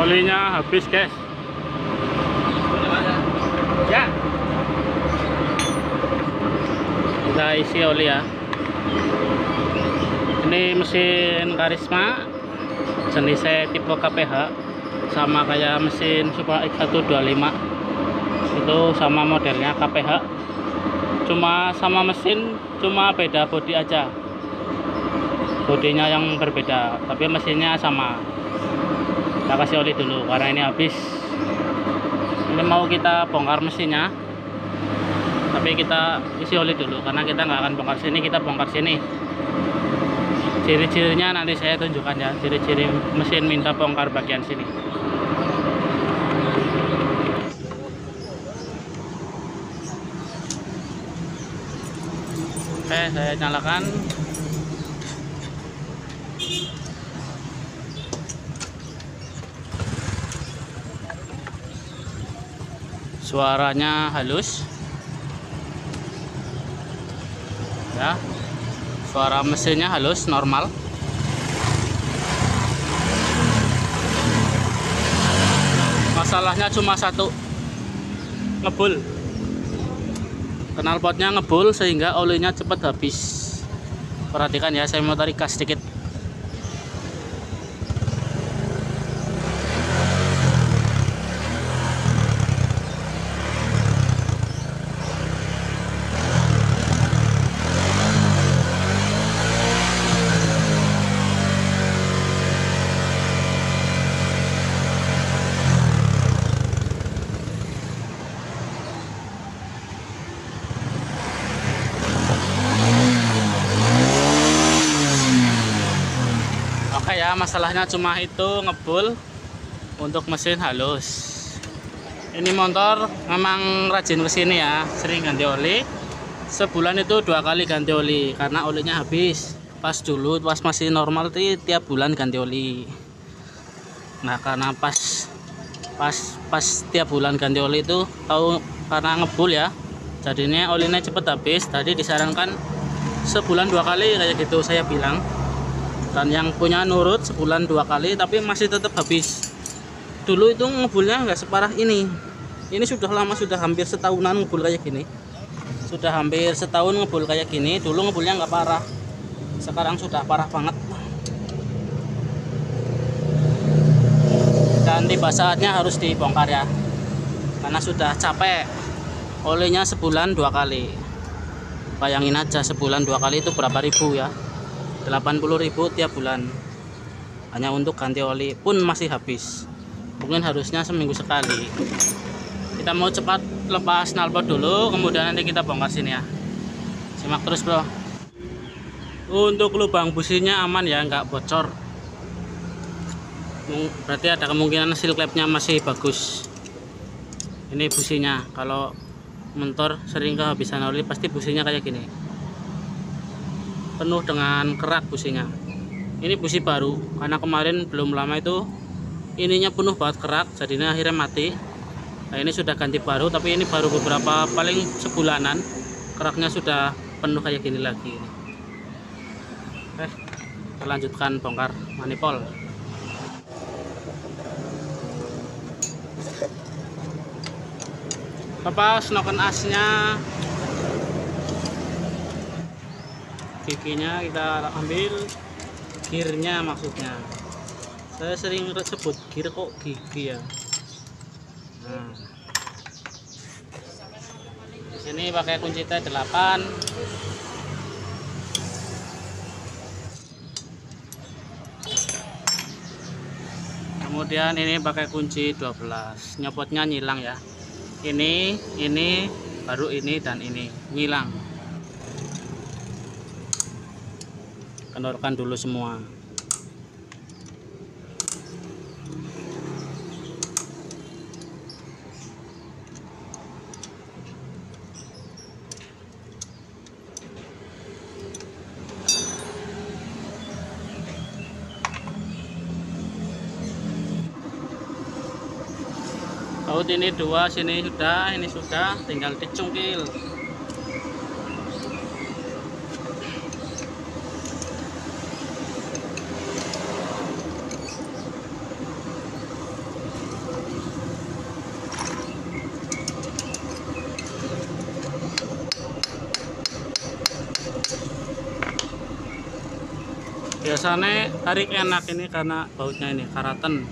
Olinya habis, guys. Ya. Kita isi oli ya. Ini mesin Karisma, jenisnya tipe KPH, sama kayak mesin Supra X125. Itu sama modelnya KPH. Cuma sama mesin, cuma beda bodi aja. Bodinya yang berbeda, tapi mesinnya sama. Kita kasih oli dulu karena ini habis. Ini mau kita bongkar mesinnya, tapi kita isi oli dulu karena kita nggak akan bongkar sini, kita bongkar sini. Ciri-cirinya nanti saya tunjukkan ya, ciri-ciri mesin minta bongkar bagian sini. Oke, saya nyalakan. Suaranya halus ya, suara mesinnya halus, normal. Masalahnya cuma satu, ngebul. Knalpotnya ngebul sehingga olinya cepat habis. Perhatikan ya, saya mau tarik gas sedikit. Ya, masalahnya cuma itu, ngebul untuk mesin halus. Ini motor memang rajin kesini ya, sering ganti oli. Sebulan itu 2 kali ganti oli karena olinya habis. Pas dulu pas masih normal tuh tiap bulan ganti oli. Nah, karena pas tiap bulan ganti oli itu tahu karena ngebul ya, jadinya olinya cepet habis. Tadi disarankan sebulan 2 kali kayak gitu saya bilang. Dan yang punya nurut sebulan 2 kali, tapi masih tetap habis. Dulu itu ngebulnya nggak separah ini. Ini sudah lama, sudah hampir setahunan ngebul kayak gini. Sudah hampir setahun ngebul kayak gini. Dulu ngebulnya nggak parah, sekarang sudah parah banget. Dan tiba saatnya harus dibongkar ya, karena sudah capek. Olinya sebulan 2 kali. Bayangin aja, sebulan 2 kali itu berapa ribu ya. 80.000 tiap bulan hanya untuk ganti oli pun masih habis. Mungkin harusnya seminggu sekali. Kita mau cepat lepas knalpot dulu, kemudian nanti kita bongkar sini ya. Simak terus bro. Untuk lubang businya aman ya, nggak bocor. Berarti ada kemungkinan seal klepnya masih bagus. Ini businya, kalau motor sering kehabisan oli pasti businya kayak gini, penuh dengan kerak businya. Ini busi baru karena kemarin belum lama itu ininya penuh banget kerak, jadinya akhirnya mati. Nah, ini sudah ganti baru, tapi ini baru beberapa, paling sebulanan, keraknya sudah penuh kayak gini lagi. Oke, kita lanjutkan bongkar manifold. Lepas noken asnya, giginya kita ambil, gearnya maksudnya. Saya sering sebut gear kok gigi ya. Nah, di sini pakai kunci T8. Kemudian ini pakai kunci 12. Nyopotnya nyilang ya. Ini baru ini dan ini nyilang. Kendorkan dulu semua. Baut ini 2, sini sudah, ini sudah, tinggal dicungkil. Biasanya tarik enak ini karena bautnya ini karaten,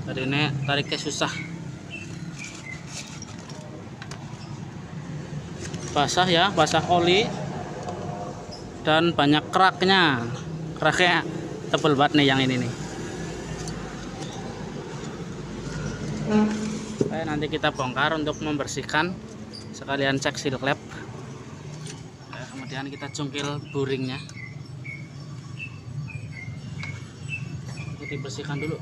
jadi ini tariknya susah. Basah ya, basah oli dan banyak keraknya tebel banget nih yang ini nih. Oke, nanti kita bongkar untuk membersihkan, sekalian cek seal klep. Kemudian kita cungkil buringnya, dibersihkan dulu.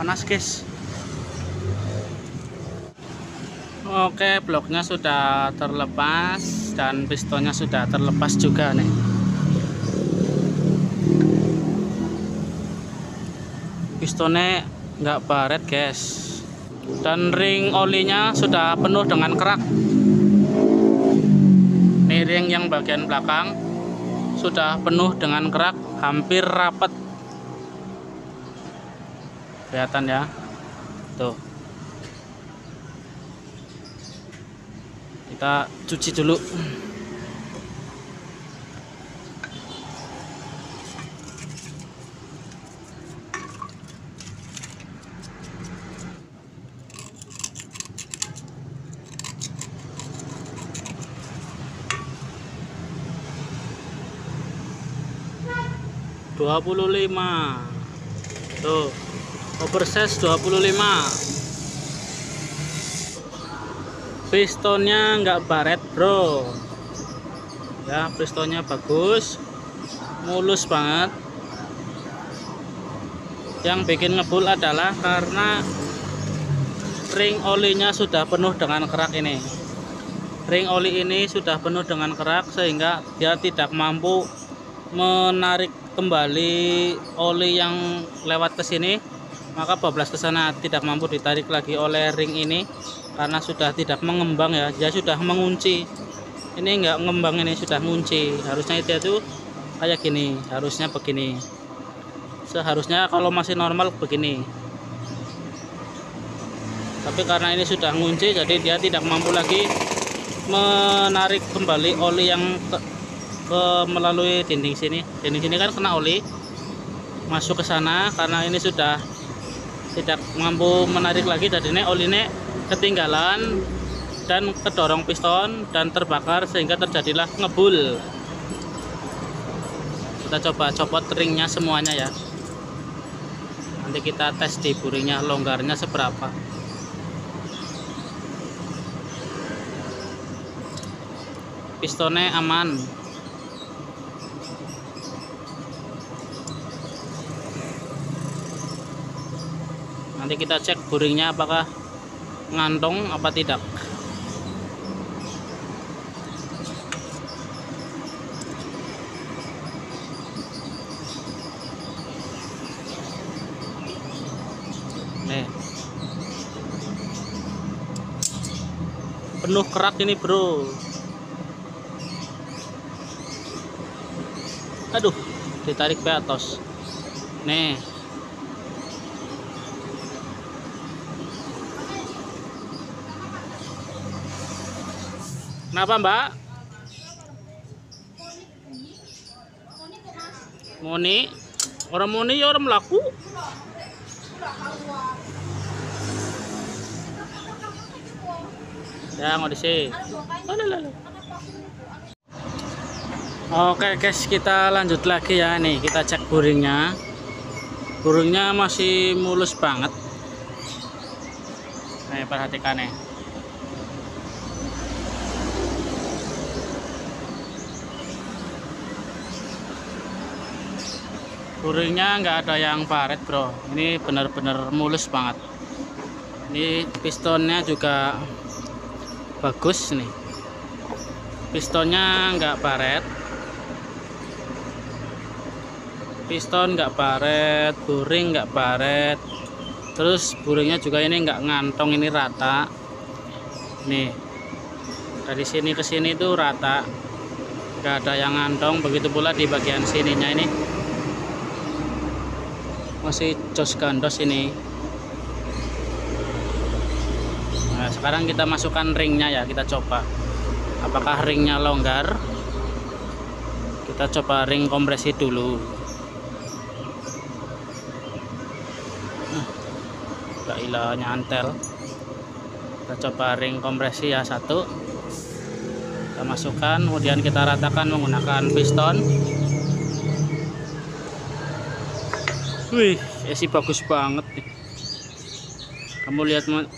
'Panas guys. Oke, bloknya sudah terlepas dan pistonnya sudah terlepas juga nih. Pistonnya nggak baret guys, dan ring olinya sudah penuh dengan kerak. Nih ring yang bagian belakang sudah penuh dengan kerak, hampir rapat. Kelihatan ya, tuh. Kita cuci dulu. $25. Tuh, oversize 25. Pistonnya nggak baret bro ya, pistonnya bagus, mulus banget. Yang bikin ngebul adalah karena ring olinya sudah penuh dengan kerak ini. Ring oli ini sudah penuh dengan kerak sehingga dia tidak mampu menarik kembali oli yang lewat ke sini, maka bablas ke sana tidak mampu ditarik lagi oleh ring ini karena sudah tidak mengembang ya, dia sudah mengunci. Ini enggak mengembang, ini sudah mengunci. Harusnya dia tuh kayak gini, harusnya begini. Seharusnya kalau masih normal begini. Tapi karena ini sudah mengunci, jadi dia tidak mampu lagi menarik kembali oli yang melalui dinding sini. Dinding sini kan kena oli masuk ke sana, karena ini sudah tidak mampu menarik lagi, jadi ini olinya ketinggalan dan kedorong piston dan terbakar sehingga terjadilah ngebul. Kita coba copot ringnya semuanya ya, nanti kita tes di buringnya longgarnya seberapa. Pistonnya aman. Nanti kita cek buringnya apakah ngantong apa tidak. Nih, penuh kerak ini bro. Aduh, ditarik ke atas. Nih, kenapa mbak? Moni? Orang Moni ya orang melaku. Ya nggak disini. Oke guys, kita lanjut lagi ya. Nih kita cek buringnya. Buringnya masih mulus banget. Nih perhatikan nih. Buringnya nggak ada yang baret bro, ini benar-benar mulus banget. Ini pistonnya juga bagus nih, pistonnya nggak baret. piston nggak baret, boring nggak baret, terus boringnya juga ini nggak ngantong, ini rata nih, dari sini ke sini tuh rata, nggak ada yang ngantong. Begitu pula di bagian sininya ini masih jos gandos ini. Nah, sekarang kita masukkan ringnya ya, kita coba apakah ringnya longgar. Kita coba ring kompresi dulu. Gak ilah nyantel. Kita coba ring kompresi ya, satu kita masukkan, kemudian kita ratakan menggunakan piston. Wih, isi bagus banget nih.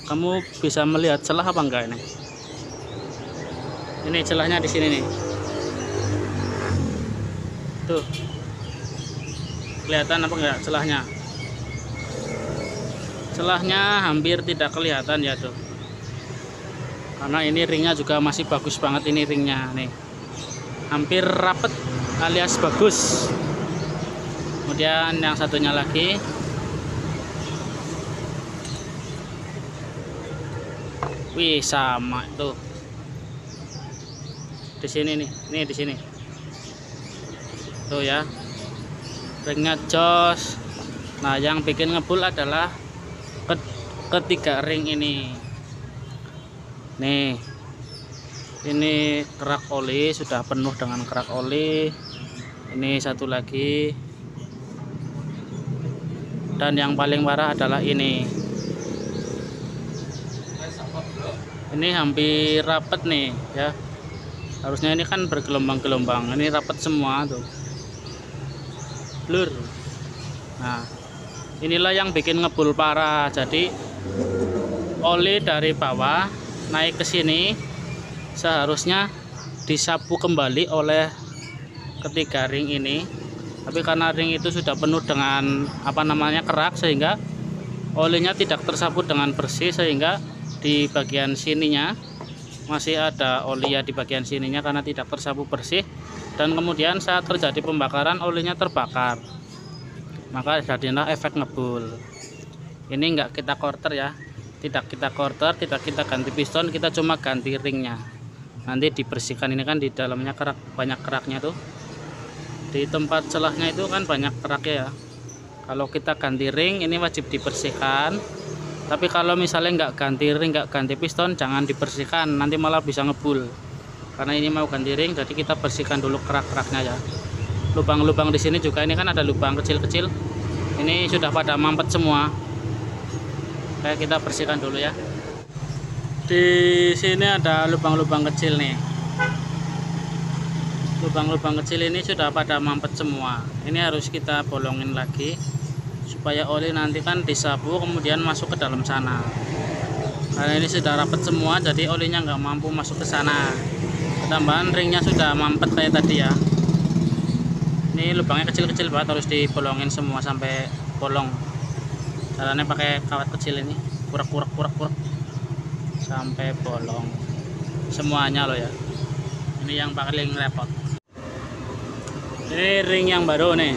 Kamu bisa melihat celah apa enggak ini? Ini celahnya di sini nih. Tuh. Kelihatan apa enggak celahnya? Celahnya hampir tidak kelihatan ya tuh. Karena ini ringnya juga masih bagus banget, ini ringnya nih. Hampir rapet alias bagus. Kemudian yang satunya lagi. Wih, sama tuh. Di sini nih, di sini. Tuh ya. Ringnya jos. Nah, yang bikin ngebul adalah ketiga ring ini. Nih. Ini kerak oli sudah penuh dengan kerak oli. Ini satu lagi. Dan yang paling parah adalah ini. Ini hampir rapet nih ya. Harusnya ini kan bergelombang-gelombang. Ini rapet semua tuh. Blur. Nah, inilah yang bikin ngebul parah. Jadi oli dari bawah naik ke sini seharusnya disapu kembali oleh ketiga ring ini. Tapi karena ring itu sudah penuh dengan kerak, sehingga olinya tidak tersapu dengan bersih, sehingga di bagian sininya masih ada oli ya, di bagian sininya karena tidak tersapu bersih, dan kemudian saat terjadi pembakaran olinya terbakar, maka jadilah efek ngebul. Ini enggak kita quarter ya, tidak kita quarter, tidak kita ganti piston, kita cuma ganti ringnya. Nanti dibersihkan, ini kan di dalamnya kerak, banyak keraknya tuh, di tempat celahnya itu kan banyak keraknya ya. Kalau kita ganti ring ini wajib dibersihkan. Tapi kalau misalnya nggak ganti ring, nggak ganti piston, jangan dibersihkan, nanti malah bisa ngebul. Karena ini mau ganti ring, jadi kita bersihkan dulu kerak-keraknya ya. Lubang-lubang di sini juga, ini kan ada lubang kecil-kecil. Ini sudah pada mampet semua. Kayak kita bersihkan dulu ya. Di sini ada lubang-lubang kecil nih. Lubang-lubang kecil ini sudah pada mampet semua. Ini harus kita bolongin lagi, supaya oli nanti kan disapu kemudian masuk ke dalam sana. Karena ini sudah rapet semua, jadi olinya nggak mampu masuk ke sana. Tambahan ringnya sudah mampet kayak tadi ya. Ini lubangnya kecil-kecil banget, harus dibolongin semua sampai bolong. Caranya pakai kawat kecil ini, kurak sampai bolong semuanya loh ya. Ini yang paling repot. Ini ring yang baru nih.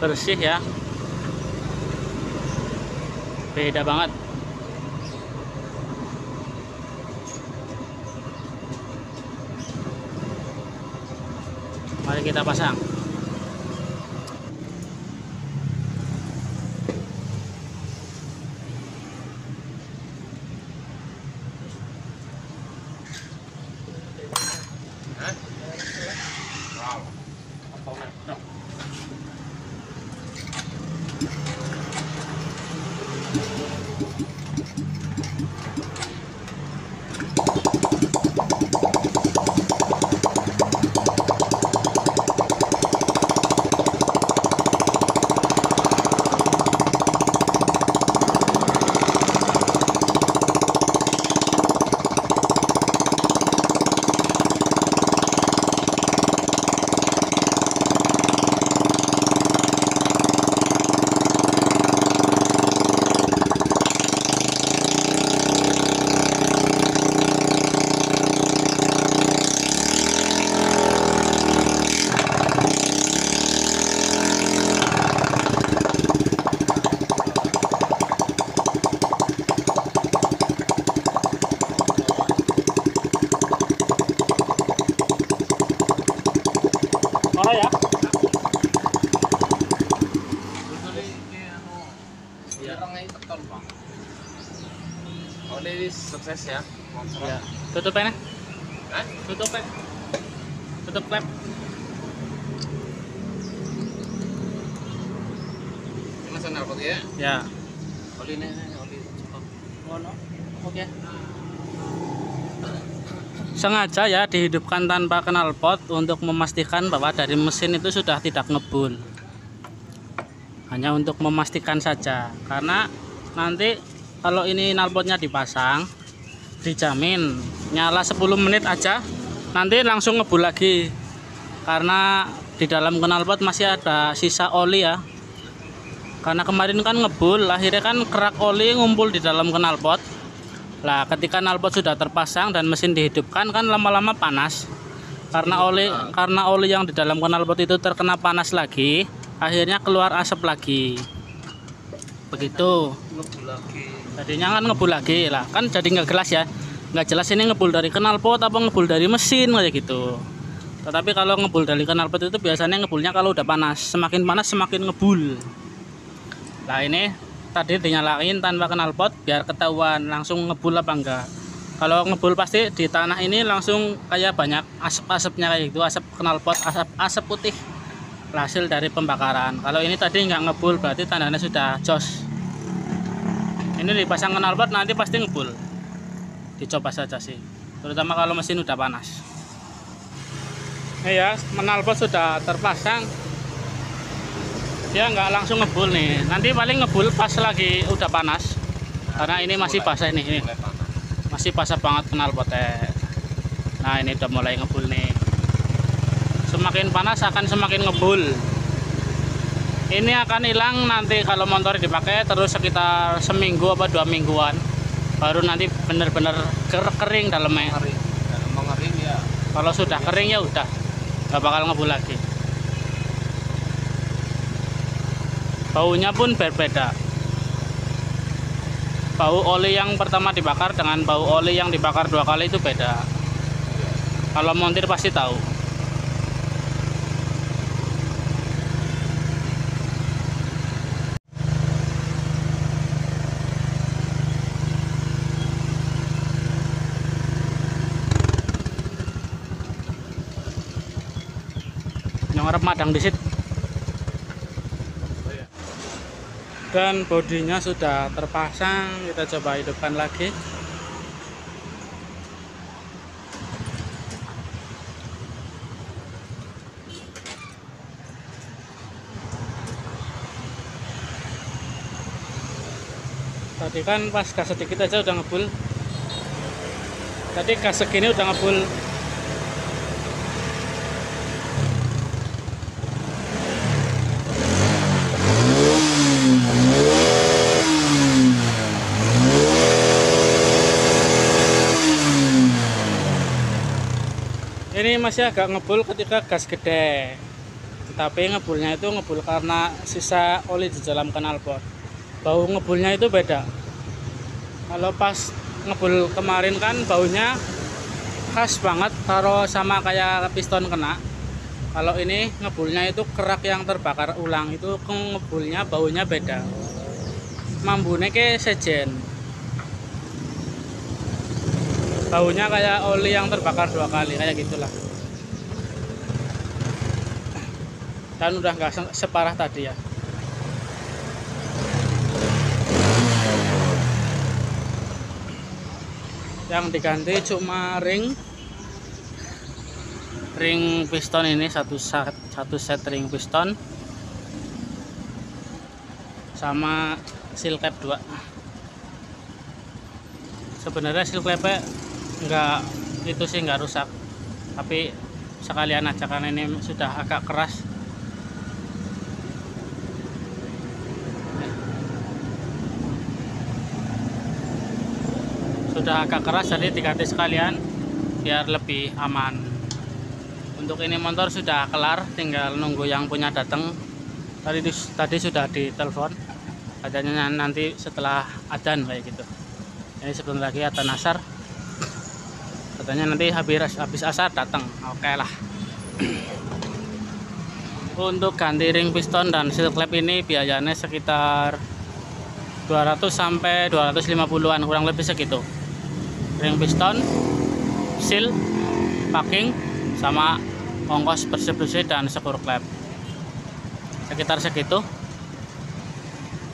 Bersih ya, beda banget. Mari kita pasang. apa. Oli sukses ya. Ya. Tutupnya. Hah? Tutupnya. Tutup klep. Langsung knalpot ya. Ya. Oli ini oli cukup. Ngono. Oke. Sengaja ya dihidupkan tanpa knalpot untuk memastikan bahwa dari mesin itu sudah tidak ngebul. Hanya untuk memastikan saja, karena nanti kalau ini knalpotnya dipasang dijamin nyala 10 menit aja nanti langsung ngebul lagi, karena di dalam knalpot masih ada sisa oli ya. Karena kemarin kan ngebul, akhirnya kan kerak oli ngumpul di dalam knalpot. Lah ketika knalpot sudah terpasang dan mesin dihidupkan kan lama-lama panas. Karena oli yang di dalam knalpot itu terkena panas lagi, akhirnya keluar asap lagi. Begitu. Ngebul lagi. Jadinya kan ngebul lagi lah, kan jadi nggak jelas ya. Nggak jelas ini ngebul dari knalpot apa ngebul dari mesin kayak gitu. Tetapi kalau ngebul dari knalpot itu biasanya ngebulnya kalau udah panas, semakin panas semakin ngebul. Nah ini tadi dinyalain tanpa knalpot biar ketahuan langsung ngebul apa enggak. Kalau ngebul pasti di tanah ini langsung kayak banyak asap-asapnya kayak gitu, asap knalpot, asap putih hasil dari pembakaran. Kalau ini tadi nggak ngebul berarti tandanya sudah jos. Ini dipasang knalpot nanti pasti ngebul. Dicoba saja sih, terutama kalau mesin udah panas. Ini ya, knalpot sudah terpasang. Dia nggak langsung ngebul nih, nanti paling ngebul pas lagi udah panas, karena ini masih basah ini masih basah banget knalpotnya. Nah ini udah mulai ngebul nih, semakin panas akan semakin ngebul. Ini akan hilang nanti kalau motor dipakai terus sekitar seminggu apa 2 mingguan, baru nanti bener-bener kering dalamnya. Mengering ya. Kalau sudah kering ya udah nggak bakal ngebul lagi. Baunya pun berbeda. Bau oli yang pertama dibakar dengan bau oli yang dibakar 2 kali itu beda. Kalau montir pasti tahu. Ngarep madang disit. Dan bodinya sudah terpasang, kita coba hidupkan lagi. Tadi kan pas gas sedikit aja udah ngebul. Tadi gas segini udah ngebul. Ini masih agak ngebul ketika gas gede, tapi ngebulnya itu ngebul karena sisa oli di dalam knalpot. Bau ngebulnya itu beda. Kalau pas ngebul kemarin kan baunya khas banget, taruh sama kayak piston kena. Kalau ini ngebulnya itu kerak yang terbakar ulang, itu ngebulnya baunya beda. Mambune ke sejen, baunya kayak oli yang terbakar 2 kali kayak gitulah. Dan udah nggak separah tadi ya. Yang diganti cuma ring piston ini, satu set ring piston sama seal cap 2. Sebenarnya seal capnya nggak rusak, tapi sekalian aja karena ini sudah agak keras. Sudah agak keras jadi diganti sekalian biar lebih aman. Untuk ini motor sudah kelar, tinggal nunggu yang punya datang. Tadi sudah ditelepon, adanya nanti setelah adzan kayak gitu. Ini sebentar lagi adzan asar, katanya nanti habis asar datang. Oke lah. Untuk ganti ring piston dan seal cap ini biayanya sekitar 200 sampai 250-an, kurang lebih segitu. Ring piston, seal, packing, sama ongkos bersih-bersih dan skru klep. Sekitar segitu.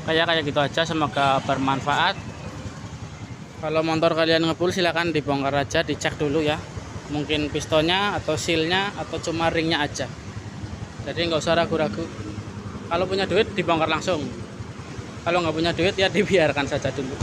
Kayak gitu aja, semoga bermanfaat. Kalau motor kalian ngebul silahkan dibongkar aja, dicek dulu ya. Mungkin pistonnya atau sealnya atau cuma ringnya aja. Jadi nggak usah ragu-ragu. Kalau punya duit dibongkar langsung. Kalau nggak punya duit ya dibiarkan saja dulu.